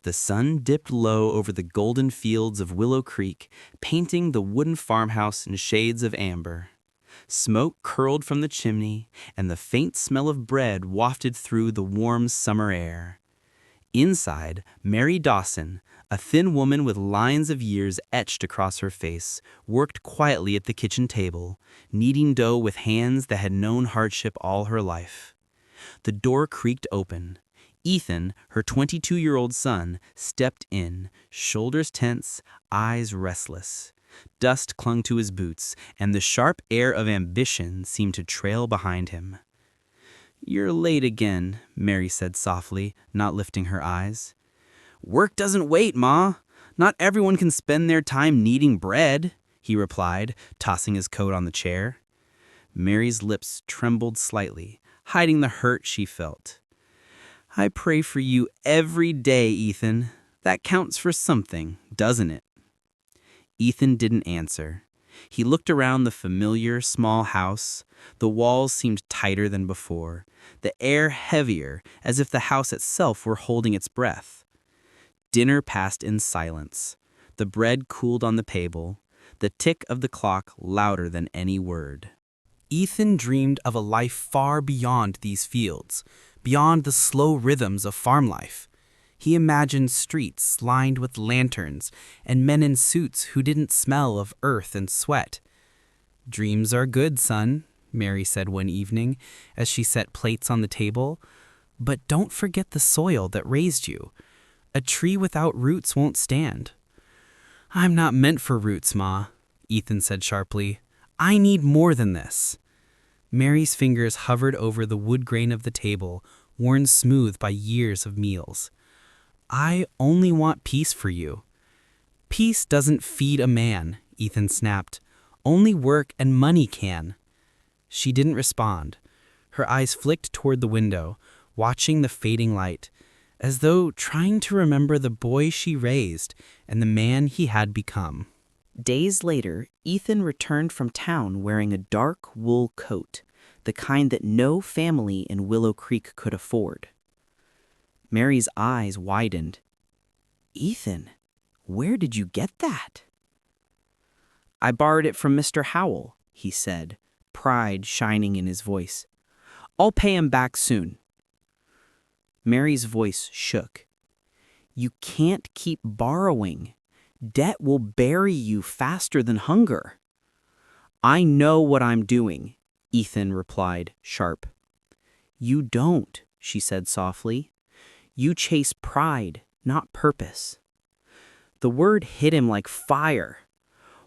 The sun dipped low over the golden fields of Willow Creek, painting the wooden farmhouse in shades of amber. Smoke curled from the chimney, and the faint smell of bread wafted through the warm summer air. Inside, Mary Dawson, a thin woman with lines of years etched across her face, worked quietly at the kitchen table, kneading dough with hands that had known hardship all her life. The door creaked open. Ethan, her 22-year-old son, stepped in, shoulders tense, eyes restless. Dust clung to his boots, and the sharp air of ambition seemed to trail behind him. "You're late again," Mary said softly, not lifting her eyes. "Work doesn't wait, Ma. Not everyone can spend their time kneading bread," he replied, tossing his coat on the chair. Mary's lips trembled slightly, hiding the hurt she felt. "I pray for you every day, Ethan. That counts for something, doesn't it?" Ethan didn't answer. He looked around the familiar, small house. The walls seemed tighter than before, the air heavier, as if the house itself were holding its breath. Dinner passed in silence. The bread cooled on the table, the tick of the clock louder than any word. Ethan dreamed of a life far beyond these fields, beyond the slow rhythms of farm life. He imagined streets lined with lanterns and men in suits who didn't smell of earth and sweat. "Dreams are good, son," Mary said one evening as she set plates on the table. "But don't forget the soil that raised you. A tree without roots won't stand." "I'm not meant for roots, Ma," Ethan said sharply. "I need more than this." Mary's fingers hovered over the wood grain of the table, worn smooth by years of meals. "I only want peace for you." "Peace doesn't feed a man," Ethan snapped. "Only work and money can." She didn't respond. Her eyes flicked toward the window, watching the fading light, as though trying to remember the boy she raised and the man he had become. Days later, Ethan returned from town wearing a dark wool coat, the kind that no family in Willow Creek could afford. Mary's eyes widened. "Ethan, where did you get that?" "I borrowed it from Mr. Howell," he said, pride shining in his voice. "I'll pay him back soon." Mary's voice shook. "You can't keep borrowing. Debt will bury you faster than hunger." "I know what I'm doing," Ethan replied, sharp. "You don't," she said softly. "You chase pride, not purpose." The word hit him like fire.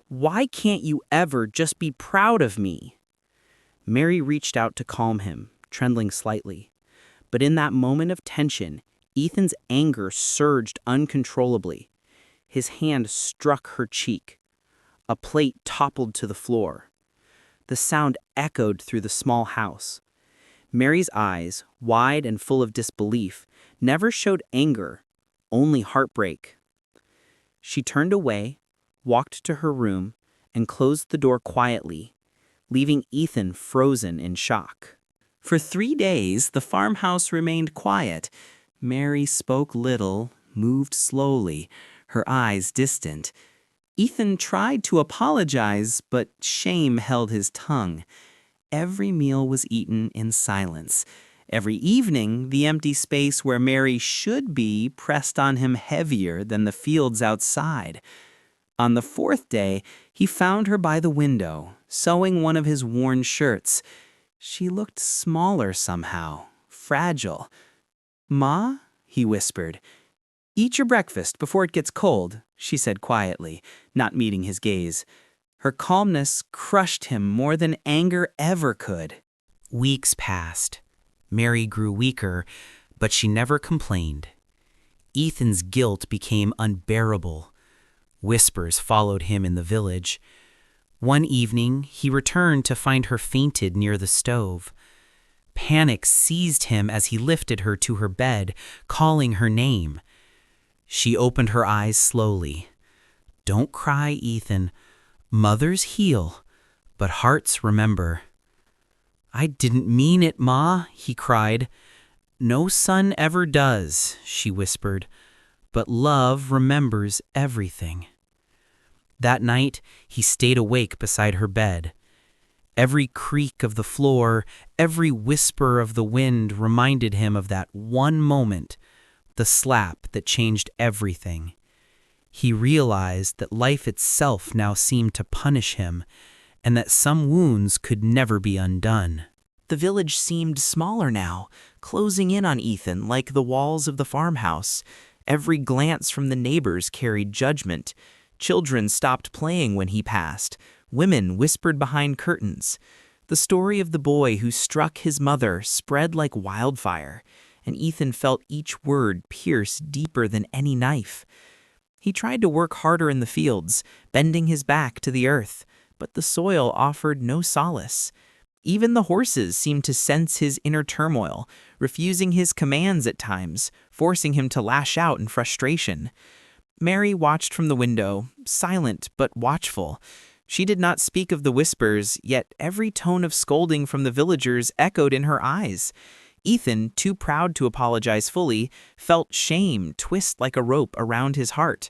"Why can't you ever just be proud of me?" Mary reached out to calm him, trembling slightly. But in that moment of tension, Ethan's anger surged uncontrollably. His hand struck her cheek. A plate toppled to the floor. The sound echoed through the small house. Mary's eyes, wide and full of disbelief, never showed anger, only heartbreak. She turned away, walked to her room, and closed the door quietly, leaving Ethan frozen in shock. For 3 days, the farmhouse remained quiet. Mary spoke little, moved slowly, her eyes distant. Ethan tried to apologize, but shame held his tongue. Every meal was eaten in silence. Every evening, the empty space where Mary should be pressed on him heavier than the fields outside. On the 4th day, he found her by the window, sewing one of his worn shirts. She looked smaller somehow, fragile. "Ma," he whispered. "Eat your breakfast before it gets cold," she said quietly, not meeting his gaze. Her calmness crushed him more than anger ever could. Weeks passed. Mary grew weaker, but she never complained. Ethan's guilt became unbearable. Whispers followed him in the village. One evening, he returned to find her fainted near the stove. Panic seized him as he lifted her to her bed, calling her name. She opened her eyes slowly. "Don't cry, Ethan. Mothers heal, but hearts remember." "I didn't mean it, Ma," he cried. "No son ever does," she whispered. but love remembers everything. That night, he stayed awake beside her bed. Every creak of the floor, every whisper of the wind reminded him of that one moment, the slap that changed everything. He realized that life itself now seemed to punish him, and that some wounds could never be undone. The village seemed smaller now, closing in on Ethan like the walls of the farmhouse. Every glance from the neighbors carried judgment. Children stopped playing when he passed. Women whispered behind curtains. The story of the boy who struck his mother spread like wildfire, and Ethan felt each word pierce deeper than any knife. He tried to work harder in the fields, bending his back to the earth, but the soil offered no solace. Even the horses seemed to sense his inner turmoil, refusing his commands at times, forcing him to lash out in frustration. Mary watched from the window, silent but watchful. She did not speak of the whispers, yet every tone of scolding from the villagers echoed in her eyes. Ethan, too proud to apologize fully, felt shame twist like a rope around his heart.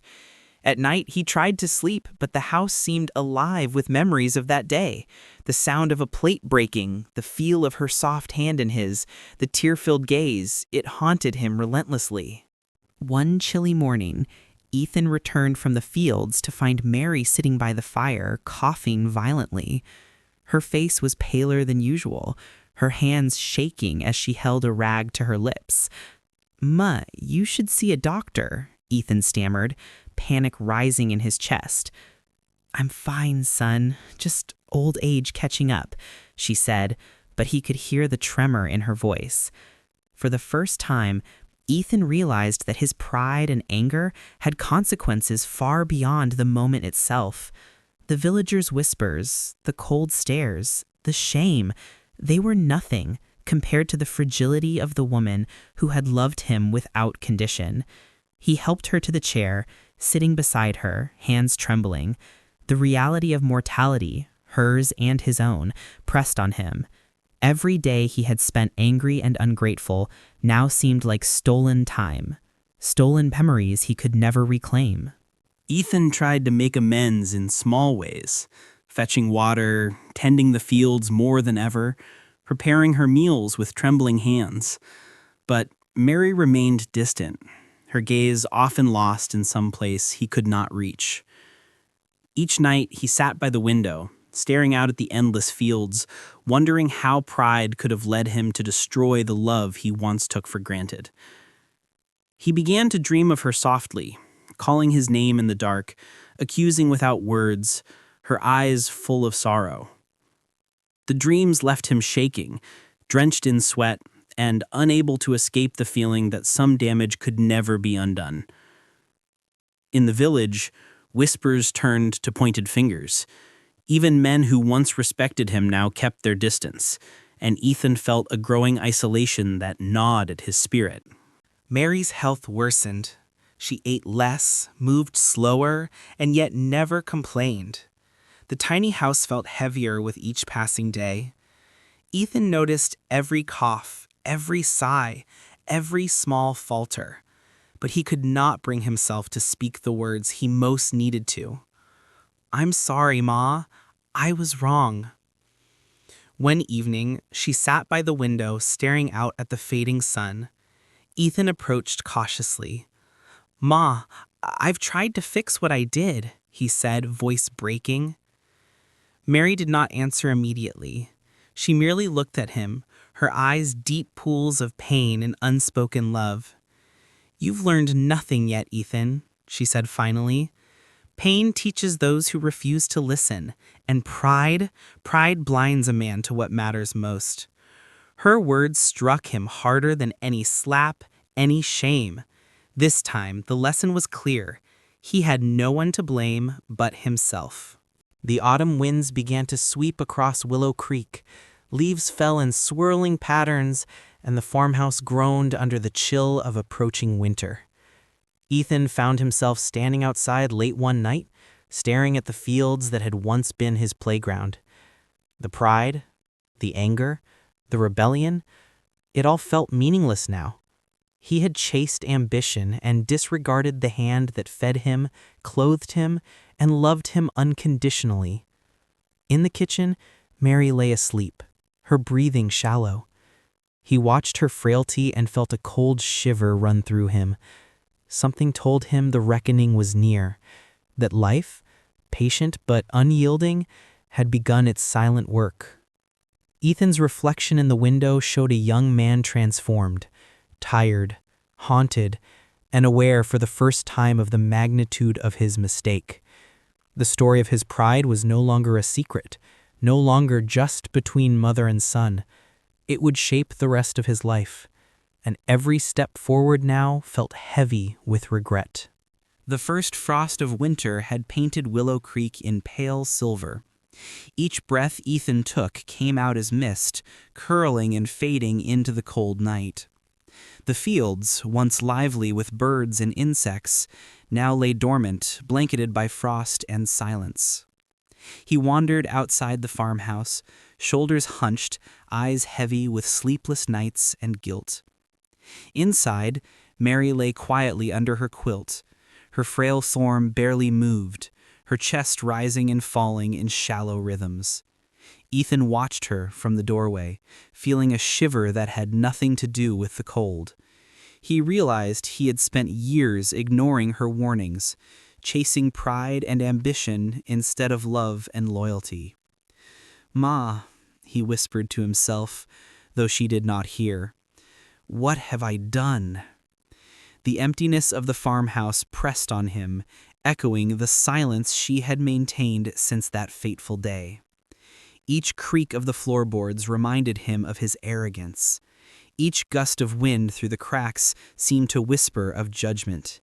At night, he tried to sleep, but the house seemed alive with memories of that day. The sound of a plate breaking, the feel of her soft hand in his, the tear-filled gaze, it haunted him relentlessly. One chilly morning, Ethan returned from the fields to find Mary sitting by the fire, coughing violently. Her face was paler than usual, her hands shaking as she held a rag to her lips. "Ma, you should see a doctor," Ethan stammered, panic rising in his chest. "I'm fine, son. Just old age catching up," she said, but he could hear the tremor in her voice. For the first time, Ethan realized that his pride and anger had consequences far beyond the moment itself. The villagers' whispers, the cold stares, the shame, they were nothing compared to the fragility of the woman who had loved him without condition. He helped her to the chair, sitting beside her, hands trembling. The reality of mortality, hers and his own, pressed on him. Every day he had spent angry and ungrateful now seemed like stolen time, stolen memories he could never reclaim. Ethan tried to make amends in small ways, fetching water, tending the fields more than ever, preparing her meals with trembling hands. But Mary remained distant, her gaze often lost in some place he could not reach. Each night he sat by the window, staring out at the endless fields, wondering how pride could have led him to destroy the love he once took for granted. He began to dream of her softly, calling his name in the dark, accusing without words, her eyes full of sorrow. The dreams left him shaking, drenched in sweat, and unable to escape the feeling that some damage could never be undone. In the village, whispers turned to pointed fingers. Even men who once respected him now kept their distance, and Ethan felt a growing isolation that gnawed at his spirit. Mary's health worsened. She ate less, moved slower, and yet never complained. The tiny house felt heavier with each passing day. Ethan noticed every cough, every sigh, every small falter, but he could not bring himself to speak the words he most needed to. "I'm sorry, Ma. I was wrong." One evening, she sat by the window staring out at the fading sun. Ethan approached cautiously. "Ma, I've tried to fix what I did," he said, voice breaking. Mary did not answer immediately. She merely looked at him, her eyes deep pools of pain and unspoken love. "You've learned nothing yet, Ethan," she said finally. "Pain teaches those who refuse to listen, and pride blinds a man to what matters most." Her words struck him harder than any slap, any shame. This time, the lesson was clear. He had no one to blame but himself. The autumn winds began to sweep across Willow Creek. Leaves fell in swirling patterns, and the farmhouse groaned under the chill of approaching winter. Ethan found himself standing outside late one night, staring at the fields that had once been his playground. The pride, the anger, the rebellion, it all felt meaningless now. He had chased ambition and disregarded the hand that fed him, clothed him, and loved him unconditionally. In the kitchen, Mary lay asleep, her breathing shallow. He watched her frailty and felt a cold shiver run through him. Something told him the reckoning was near, that life, patient but unyielding, had begun its silent work. Ethan's reflection in the window showed a young man transformed, tired, haunted, and aware for the first time of the magnitude of his mistake. The story of his pride was no longer a secret, no longer just between mother and son. It would shape the rest of his life, and every step forward now felt heavy with regret. The first frost of winter had painted Willow Creek in pale silver. Each breath Ethan took came out as mist, curling and fading into the cold night. The fields, once lively with birds and insects, now lay dormant, blanketed by frost and silence. He wandered outside the farmhouse, shoulders hunched, eyes heavy with sleepless nights and guilt. Inside, Mary lay quietly under her quilt, her frail form barely moved, her chest rising and falling in shallow rhythms. Ethan watched her from the doorway, feeling a shiver that had nothing to do with the cold. He realized he had spent years ignoring her warnings, chasing pride and ambition instead of love and loyalty. "Ma," he whispered to himself, though she did not hear. "What have I done?" The emptiness of the farmhouse pressed on him, echoing the silence she had maintained since that fateful day. Each creak of the floorboards reminded him of his arrogance. Each gust of wind through the cracks seemed to whisper of judgment.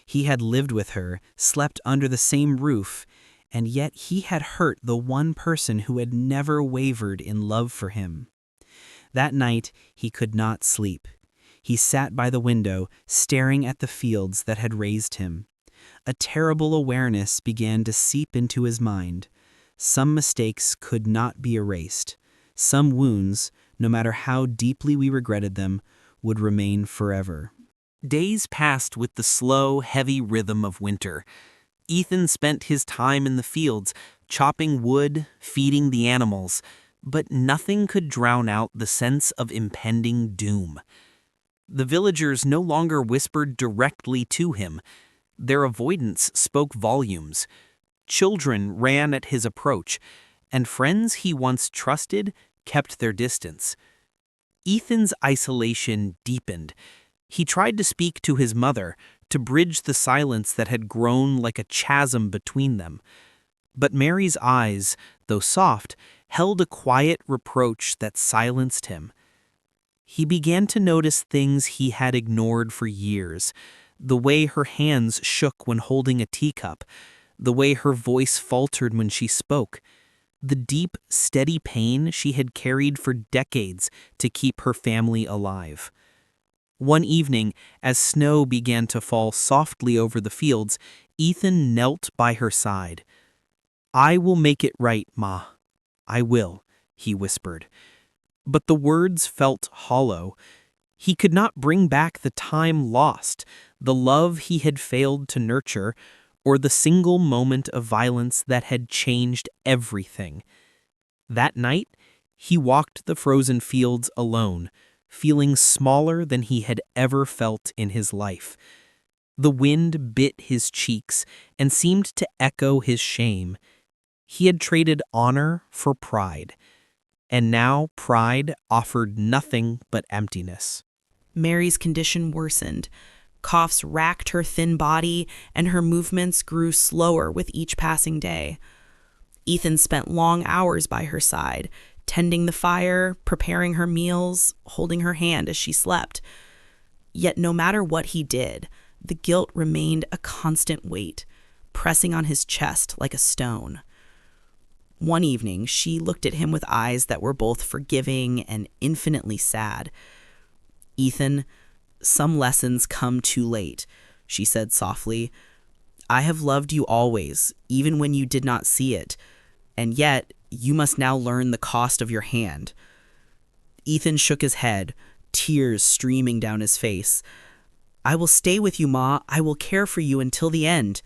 He had lived with her, slept under the same roof, and yet he had hurt the one person who had never wavered in love for him. That night he could not sleep. He sat by the window, staring at the fields that had raised him. A terrible awareness began to seep into his mind. Some mistakes could not be erased. Some wounds, no matter how deeply we regretted them, would remain forever. Days passed with the slow, heavy rhythm of winter. Ethan spent his time in the fields, chopping wood, feeding the animals, but nothing could drown out the sense of impending doom. The villagers no longer whispered directly to him. Their avoidance spoke volumes. Children ran at his approach, and friends he once trusted kept their distance. Ethan's isolation deepened. He tried to speak to his mother, to bridge the silence that had grown like a chasm between them. But Mary's eyes, though soft, held a quiet reproach that silenced him. He began to notice things he had ignored for years, the way her hands shook when holding a teacup, the way her voice faltered when she spoke, the deep, steady pain she had carried for decades to keep her family alive. One evening, as snow began to fall softly over the fields, Ethan knelt by her side. "I will make it right, Ma. I will," he whispered. But the words felt hollow. He could not bring back the time lost, the love he had failed to nurture, or the single moment of violence that had changed everything. That night, he walked the frozen fields alone, feeling smaller than he had ever felt in his life. The wind bit his cheeks and seemed to echo his shame. He had traded honor for pride, and now pride offered nothing but emptiness. Mary's condition worsened. Coughs racked her thin body, and her movements grew slower with each passing day. Ethan spent long hours by her side, tending the fire, preparing her meals, holding her hand as she slept. Yet no matter what he did, the guilt remained a constant weight, pressing on his chest like a stone. One evening, she looked at him with eyes that were both forgiving and infinitely sad. "Ethan, some lessons come too late," she said softly. "I have loved you always, even when you did not see it, and yet you must now learn the cost of your hand." Ethan shook his head, tears streaming down his face. I will stay with you, Ma. I will care for you until the end."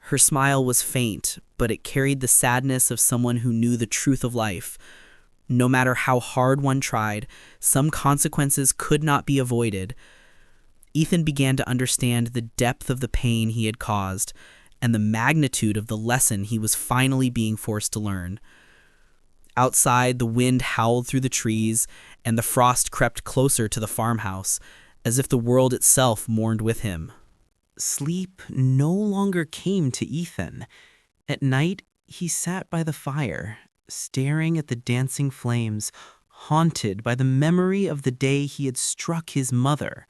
Her smile was faint, but it carried the sadness of someone who knew the truth of life. No matter how hard one tried, some consequences could not be avoided. Ethan began to understand the depth of the pain he had caused and the magnitude of the lesson he was finally being forced to learn. Outside, the wind howled through the trees, and the frost crept closer to the farmhouse, as if the world itself mourned with him. Sleep no longer came to Ethan. At night, he sat by the fire, staring at the dancing flames, haunted by the memory of the day he had struck his mother.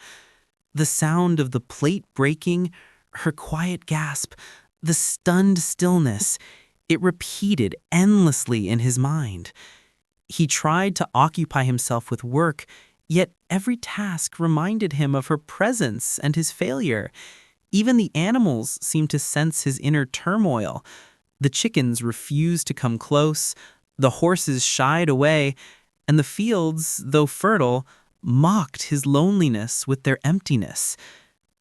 The sound of the plate breaking, her quiet gasp, the stunned stillness, it repeated endlessly in his mind. He tried to occupy himself with work, yet every task reminded him of her presence and his failure. Even the animals seemed to sense his inner turmoil. The chickens refused to come close, the horses shied away, and the fields, though fertile, mocked his loneliness with their emptiness.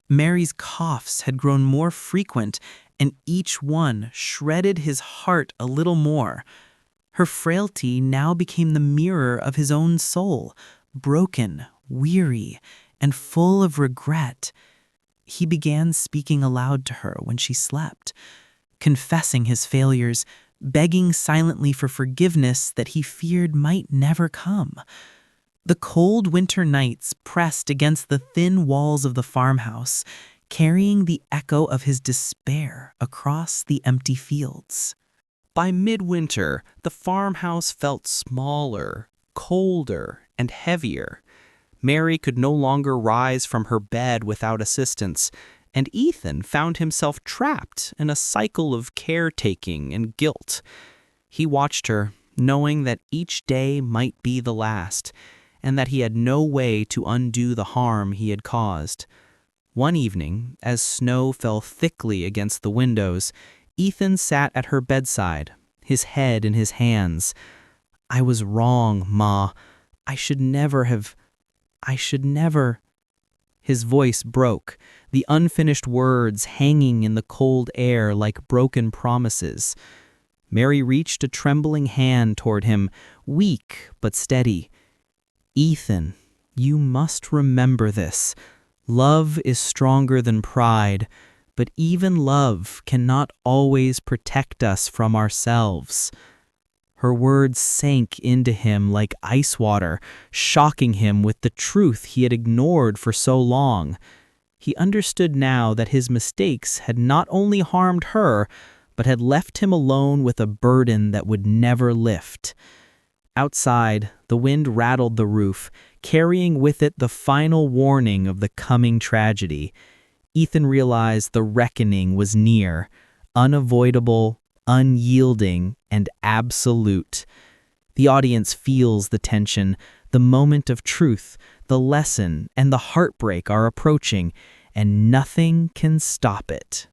Mary's coughs had grown more frequent, and each one shredded his heart a little more. Her frailty now became the mirror of his own soul, broken, weary, and full of regret. He began speaking aloud to her when she slept, confessing his failures, begging silently for forgiveness that he feared might never come. The cold winter nights pressed against the thin walls of the farmhouse, carrying the echo of his despair across the empty fields. By midwinter, the farmhouse felt smaller, colder, and heavier. Mary could no longer rise from her bed without assistance, and Ethan found himself trapped in a cycle of caretaking and guilt. He watched her, knowing that each day might be the last, and that he had no way to undo the harm he had caused. One evening, as snow fell thickly against the windows, Ethan sat at her bedside, his head in his hands. "I was wrong, Ma. I should never. His voice broke, the unfinished words hanging in the cold air like broken promises. Mary reached a trembling hand toward him, weak but steady. "Ethan, you must remember this. Love is stronger than pride, but even love cannot always protect us from ourselves." Her words sank into him like ice water, shocking him with the truth he had ignored for so long. He understood now that his mistakes had not only harmed her, but had left him alone with a burden that would never lift. Outside, the wind rattled the roof, carrying with it the final warning of the coming tragedy. Ethan realized the reckoning was near, unavoidable, unyielding, and absolute. The audience feels the tension, the moment of truth, the lesson, and the heartbreak are approaching, and nothing can stop it.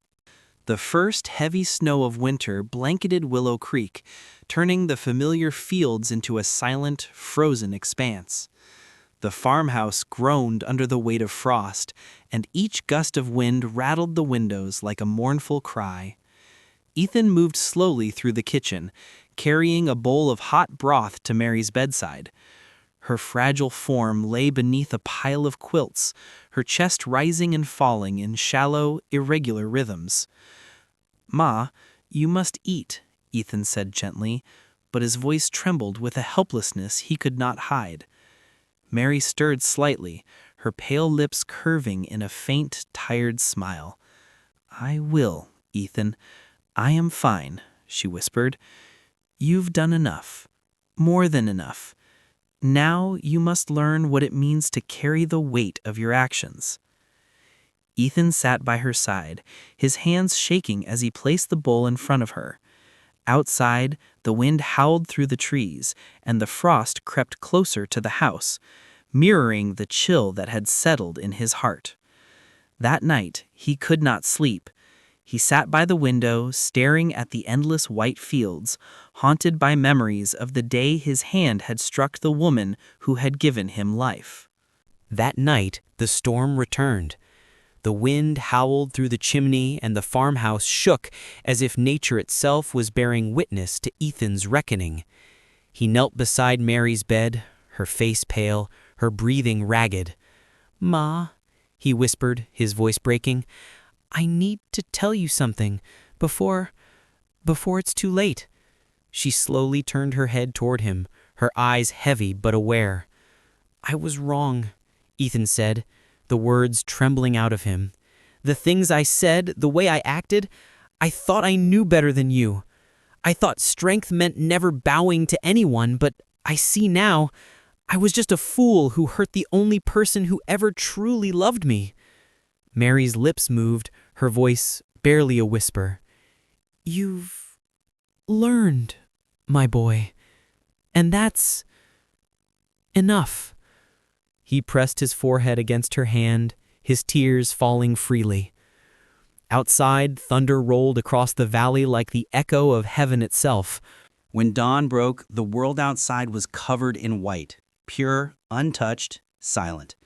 The first heavy snow of winter blanketed Willow Creek, turning the familiar fields into a silent, frozen expanse. The farmhouse groaned under the weight of frost, and each gust of wind rattled the windows like a mournful cry. Ethan moved slowly through the kitchen, carrying a bowl of hot broth to Mary's bedside. Her fragile form lay beneath a pile of quilts, her chest rising and falling in shallow, irregular rhythms. "Ma, you must eat," Ethan said gently, but his voice trembled with a helplessness he could not hide. Mary stirred slightly, her pale lips curving in a faint, tired smile. "I will, Ethan. I am fine," she whispered. "You've done enough. More than enough. Now you must learn what it means to carry the weight of your actions." Ethan sat by her side, his hands shaking as he placed the bowl in front of her. Outside, the wind howled through the trees, and the frost crept closer to the house, mirroring the chill that had settled in his heart. That night, he could not sleep. He sat by the window, staring at the endless white fields, haunted by memories of the day his hand had struck the woman who had given him life. That night, the storm returned. The wind howled through the chimney and the farmhouse shook as if nature itself was bearing witness to Ethan's reckoning. He knelt beside Mary's bed, her face pale, her breathing ragged. "Ma," he whispered, his voice breaking, "I need to tell you something before it's too late." She slowly turned her head toward him, her eyes heavy but aware. "I was wrong," Ethan said, the words trembling out of him. "The things I said, the way I acted, I thought I knew better than you. I thought strength meant never bowing to anyone, but I see now I was just a fool who hurt the only person who ever truly loved me." Mary's lips moved, her voice barely a whisper. "You've learned, my boy, and that's enough." He pressed his forehead against her hand, his tears falling freely. Outside, thunder rolled across the valley like the echo of heaven itself. When dawn broke, the world outside was covered in white, pure, untouched, silent.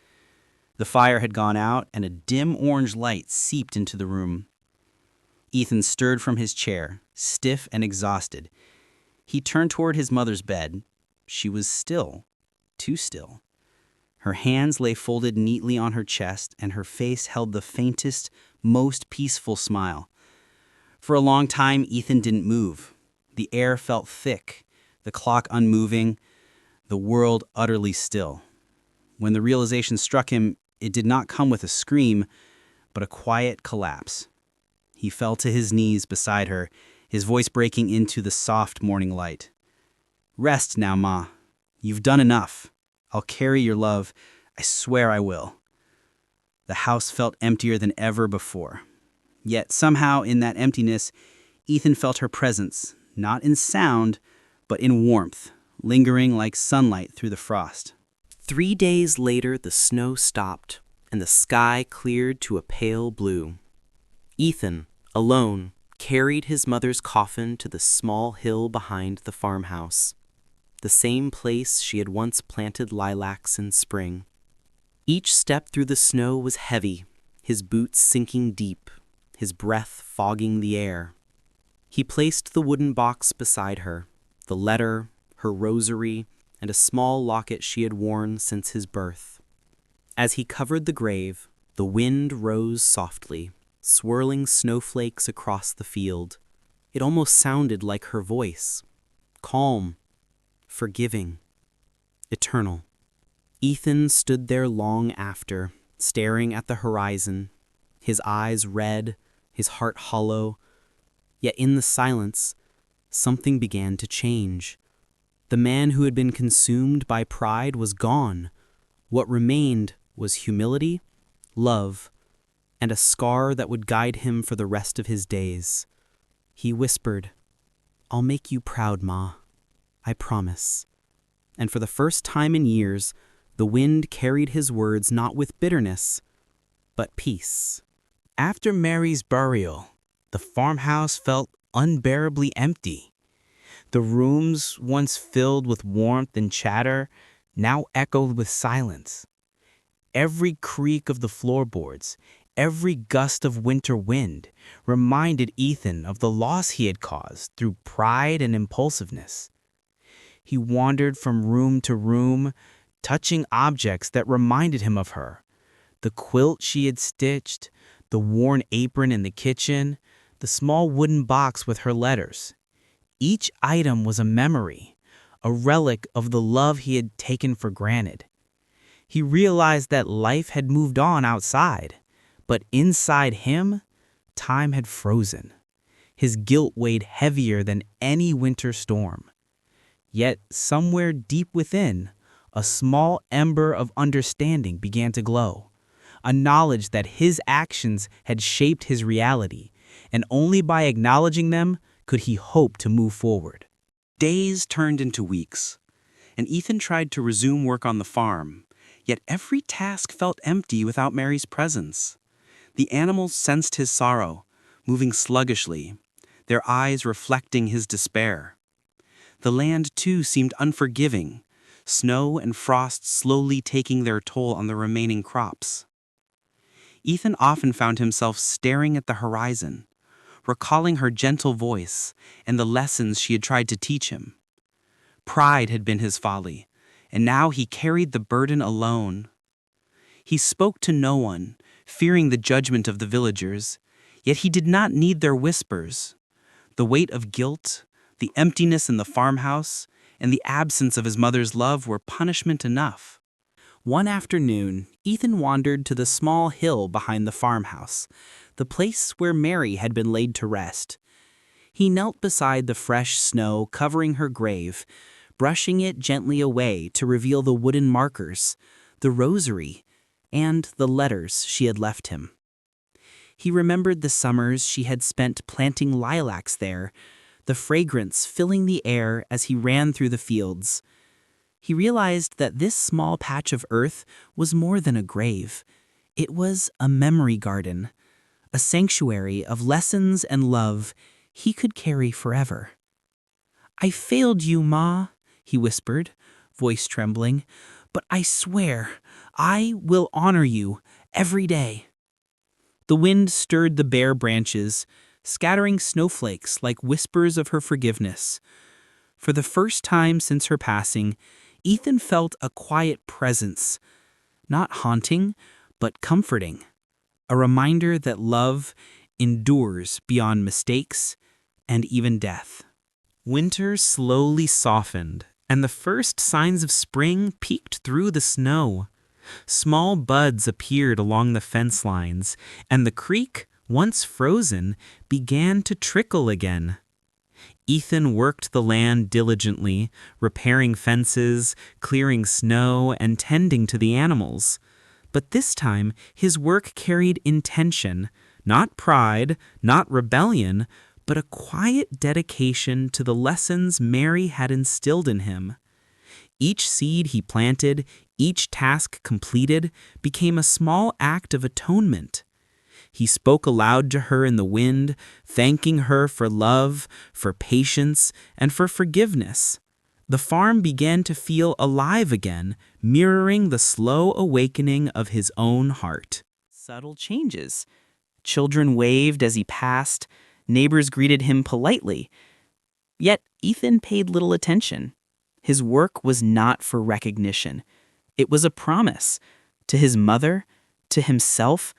The fire had gone out, and a dim orange light seeped into the room. Ethan stirred from his chair, stiff and exhausted. He turned toward his mother's bed. She was still, too still. Her hands lay folded neatly on her chest, and her face held the faintest, most peaceful smile. For a long time, Ethan didn't move. The air felt thick, the clock unmoving, the world utterly still. When the realization struck him, it did not come with a scream, but a quiet collapse. He fell to his knees beside her, his voice breaking into the soft morning light. "Rest now, Ma. You've done enough. I'll carry your love. I swear I will." The house felt emptier than ever before. Yet somehow in that emptiness, Ethan felt her presence, not in sound, but in warmth, lingering like sunlight through the frost. 3 days later, the snow stopped, and the sky cleared to a pale blue. Ethan, alone, carried his mother's coffin to the small hill behind the farmhouse, the same place she had once planted lilacs in spring. Each step through the snow was heavy, his boots sinking deep, his breath fogging the air. He placed the wooden box beside her, the letter, her rosary, and a small locket she had worn since his birth. As he covered the grave, the wind rose softly, swirling snowflakes across the field. It almost sounded like her voice, calm, forgiving, eternal. Ethan stood there long after, staring at the horizon, his eyes red, his heart hollow. Yet in the silence, something began to change. The man who had been consumed by pride was gone. What remained was humility, love, and a scar that would guide him for the rest of his days. He whispered, "I'll make you proud, Ma. I promise." And for the first time in years, the wind carried his words not with bitterness, but peace. After Mary's burial, the farmhouse felt unbearably empty. The rooms, once filled with warmth and chatter, now echoed with silence. Every creak of the floorboards, every gust of winter wind reminded Ethan of the loss he had caused through pride and impulsiveness. He wandered from room to room, touching objects that reminded him of her. The quilt she had stitched, the worn apron in the kitchen, the small wooden box with her letters. Each item was a memory, a relic of the love he had taken for granted. He realized that life had moved on outside, but inside him, time had frozen. His guilt weighed heavier than any winter storm. Yet somewhere deep within, a small ember of understanding began to glow, a knowledge that his actions had shaped his reality, and only by acknowledging them could he hope to move forward. Days turned into weeks, and Ethan tried to resume work on the farm, yet every task felt empty without Mary's presence. The animals sensed his sorrow, moving sluggishly, their eyes reflecting his despair. The land, too, seemed unforgiving, snow and frost slowly taking their toll on the remaining crops. Ethan often found himself staring at the horizon, recalling her gentle voice and the lessons she had tried to teach him. Pride had been his folly, and now he carried the burden alone. He spoke to no one, fearing the judgment of the villagers, yet he did not need their whispers. The weight of guilt, the emptiness in the farmhouse, and the absence of his mother's love were punishment enough. One afternoon, Ethan wandered to the small hill behind the farmhouse, the place where Mary had been laid to rest. He knelt beside the fresh snow covering her grave, brushing it gently away to reveal the wooden markers, the rosary, and the letters she had left him. He remembered the summers she had spent planting lilacs there, the fragrance filling the air as he ran through the fields. He realized that this small patch of earth was more than a grave. It was a memory garden, a sanctuary of lessons and love he could carry forever. "I failed you, Ma," he whispered, voice trembling, "but I swear I will honor you every day." The wind stirred the bare branches, scattering snowflakes like whispers of her forgiveness. For the first time since her passing, Ethan felt a quiet presence, not haunting, but comforting, a reminder that love endures beyond mistakes and even death. Winter slowly softened, and the first signs of spring peeked through the snow. Small buds appeared along the fence lines, and the creek, once frozen, began to trickle again. Ethan worked the land diligently, repairing fences, clearing snow, and tending to the animals. But this time, his work carried intention, not pride, not rebellion, but a quiet dedication to the lessons Mary had instilled in him. Each seed he planted, each task completed, became a small act of atonement. He spoke aloud to her in the wind, thanking her for love, for patience, and for forgiveness. The farm began to feel alive again, mirroring the slow awakening of his own heart. Subtle changes. Children waved as he passed, neighbors greeted him politely. Yet Ethan paid little attention. His work was not for recognition. It was a promise to his mother, to himself,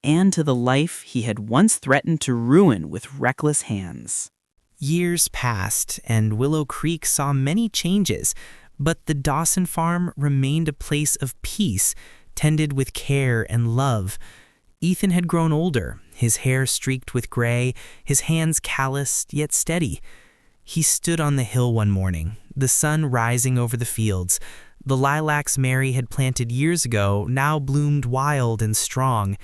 and to the life he had once threatened to ruin with reckless hands. Years passed, and Willow Creek saw many changes, but the Dawson farm remained a place of peace, tended with care and love. Ethan had grown older, his hair streaked with gray, his hands calloused yet steady. He stood on the hill one morning, the sun rising over the fields. The lilacs Mary had planted years ago now bloomed wild and strong.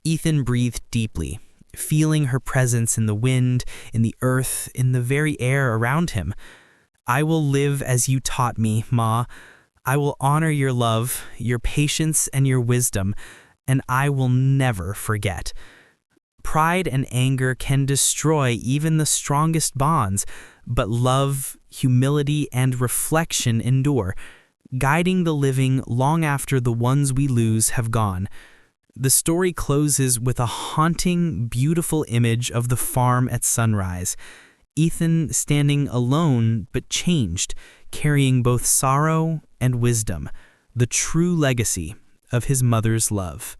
Ethan breathed deeply, feeling her presence in the wind, in the earth, in the very air around him. "I will live as you taught me, Ma. I will honor your love, your patience, and your wisdom, and I will never forget." Pride and anger can destroy even the strongest bonds, but love, humility, and reflection endure, guiding the living long after the ones we lose have gone. The story closes with a haunting, beautiful image of the farm at sunrise. Ethan standing alone but changed, carrying both sorrow and wisdom, the true legacy of his mother's love.